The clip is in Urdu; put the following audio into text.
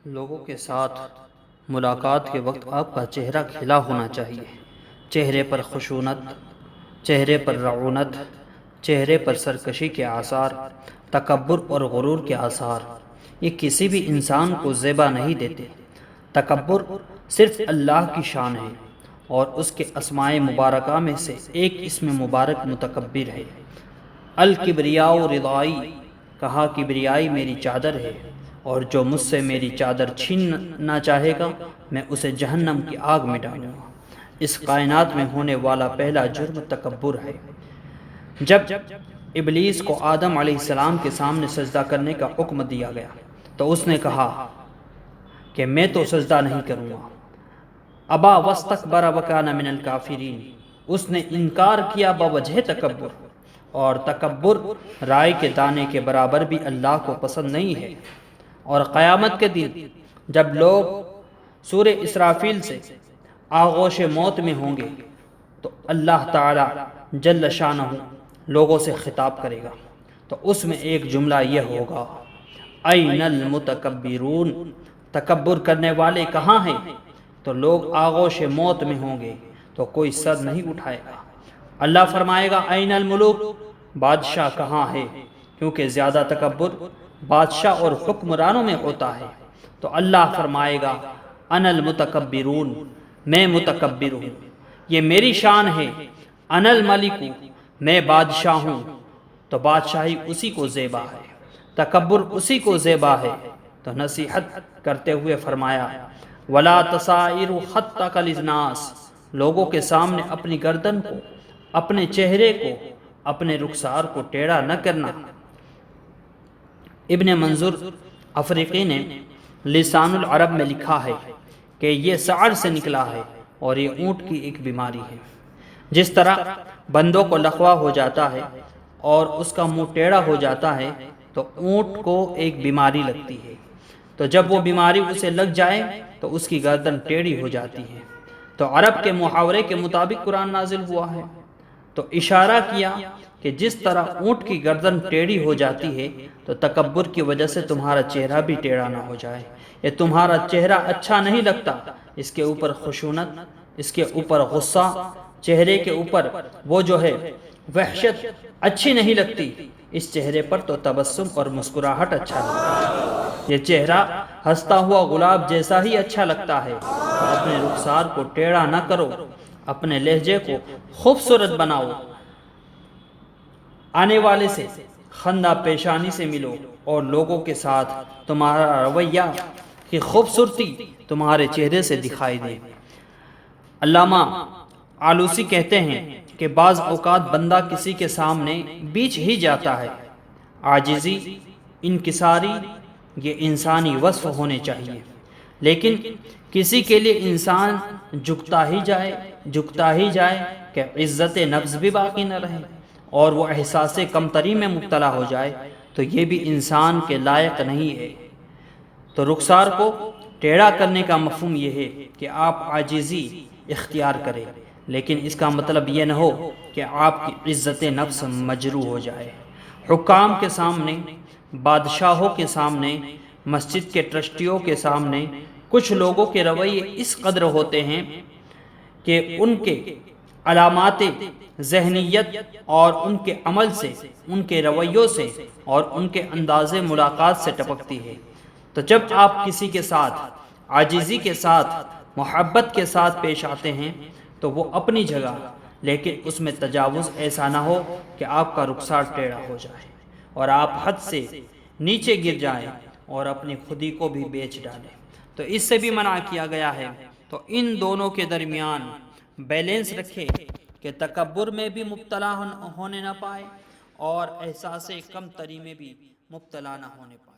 لوگوں کے ساتھ ملاقات کے وقت آپ کا چہرہ کھلا ہونا چاہیے، چہرے پر خشونت، چہرے پر رعونت، چہرے پر سرکشی کے آثار، تکبر اور غرور کے آثار یہ کسی بھی انسان کو زیبا نہیں دیتے۔ تکبر صرف اللہ کی شان ہے اور اس کے اسماء مبارکہ میں سے ایک اسم مبارک متکبر ہے۔ الکبریاء ردائی، کہا کبریائی میری چادر ہے، اور جو مجھ سے میری چادر چھیننا چاہے گا میں اسے جہنم کی آگ میں ڈالوں گا۔ اس کائنات میں ہونے والا پہلا جرم تکبر ہے۔ جب ابلیس کو آدم علیہ السلام کے سامنے سجدہ کرنے کا حکم دیا گیا تو اس نے کہا کہ میں تو سجدہ نہیں کروں گا۔ ابا واستکبر وکان من الکافرین، اس نے انکار کیا بوجہ تکبر، اور تکبر رائے کے دانے کے برابر بھی اللہ کو پسند نہیں ہے۔ اور قیامت کے دن جب لوگ سور اسرافیل سے آغوش موت میں ہوں گے تو اللہ تعالی جل شانہ لوگوں سے خطاب کرے گا، تو اس میں ایک جملہ یہ ہوگا، این المتکبرون، تکبر کرنے والے کہاں ہیں؟ تو لوگ آغوش موت میں ہوں گے تو کوئی سر نہیں اٹھائے گا۔ اللہ فرمائے گا این الملوک، بادشاہ کہاں ہے؟ کیونکہ زیادہ تکبر بادشاہ اور حکمرانوں میں ہوتا ہے۔ تو اللہ فرمائے گا انا المتکبرون، میں متکبر ہوں، یہ میری شان ہے۔ انا الملک، میں بادشاہ ہوں، تو بادشاہی اسی کو زیبا ہے، تکبر اسی کو زیبا ہے۔ تو نصیحت کرتے ہوئے فرمایا ولا تصائر خطک للناس، لوگوں کے سامنے اپنی گردن کو، اپنے چہرے کو، اپنے رخسار کو ٹیڑھا نہ کرنا۔ ابن منظور افریقی نے لسان العرب میں لکھا ہے کہ یہ سعر سے نکلا ہے اور یہ اونٹ کی ایک بیماری ہے۔ جس طرح بندوں کو لقوہ ہو جاتا ہے اور اس کا منہ ٹیڑھا ہو جاتا ہے تو اونٹ کو ایک بیماری لگتی ہے، تو جب وہ بیماری اسے لگ جائے تو اس کی گردن ٹیڑھی ہو جاتی ہے۔ تو عرب کے محاورے کے مطابق قرآن نازل ہوا ہے۔ تو اشارہ کیا کہ جس طرح اونٹ کی گردن ٹیڑھی ہو جاتی ہے تو تکبر کی وجہ سے تمہارا چہرہ بھی ٹیڑھا نہ ہو جائے۔ یہ تمہارا چہرہ اچھا نہیں لگتا، اس کے اوپر خشونت، اس کے اوپر غصہ، چہرے کے اوپر وہ جو ہے وحشت اچھی نہیں لگتی۔ اس چہرے پر تو تبسم اور مسکراہٹ اچھا لگتا ہے۔ یہ چہرہ ہنستا ہوا گلاب جیسا ہی اچھا لگتا ہے۔ تو اپنے رخسار کو ٹیڑھا نہ کرو، اپنے لہجے کو خوبصورت بناؤ، آنے والے سے خندہ پیشانی سے ملو، اور لوگوں کے ساتھ تمہارا رویہ کی خوبصورتی تمہارے چہرے سے دکھائی دے۔ علامہ آلوسی کہتے ہیں کہ بعض اوقات بندہ کسی کے سامنے بیچ ہی جاتا ہے۔ عاجزی، انکساری یہ انسانی وصف ہونے چاہیے، لیکن کسی کے لیے انسان جھکتا ہی جائے کہ عزت نفس بھی باقی نہ رہے اور وہ احساس کمتری میں مبتلا ہو جائے تو یہ بھی انسان کے لائق نہیں ہے۔ تو رخسار کو ٹیڑھا کرنے کا مفہوم یہ ہے کہ آپ عاجزی اختیار کریں، لیکن اس کا مطلب یہ نہ ہو کہ آپ کی عزت نفس مجروح ہو جائے۔ حکام کے سامنے، بادشاہوں کے سامنے، مسجد کے ٹرسٹیوں کے سامنے کچھ لوگوں کے رویے اس قدر ہوتے ہیں کہ ان کے علامات ذہنیت اور ان کے عمل سے، ان کے رویوں سے اور ان کے انداز ملاقات سے ٹپکتی ہے۔ تو جب آپ کسی کے ساتھ عاجزی کے ساتھ، محبت کے ساتھ پیش آتے ہیں تو وہ اپنی جگہ، لیکن اس میں تجاوز ایسا نہ ہو کہ آپ کا رخسار ٹیڑھا ہو جائے اور آپ حد سے نیچے گر جائیں اور اپنی خودی کو بھی بیچ ڈالیں۔ تو اس سے بھی منع کیا گیا ہے۔ تو ان دونوں کے درمیان بیلنس رکھے کہ تکبر میں بھی مبتلا ہونے نہ پائے اور احساس کم تری میں بھی مبتلا نہ ہونے پائے۔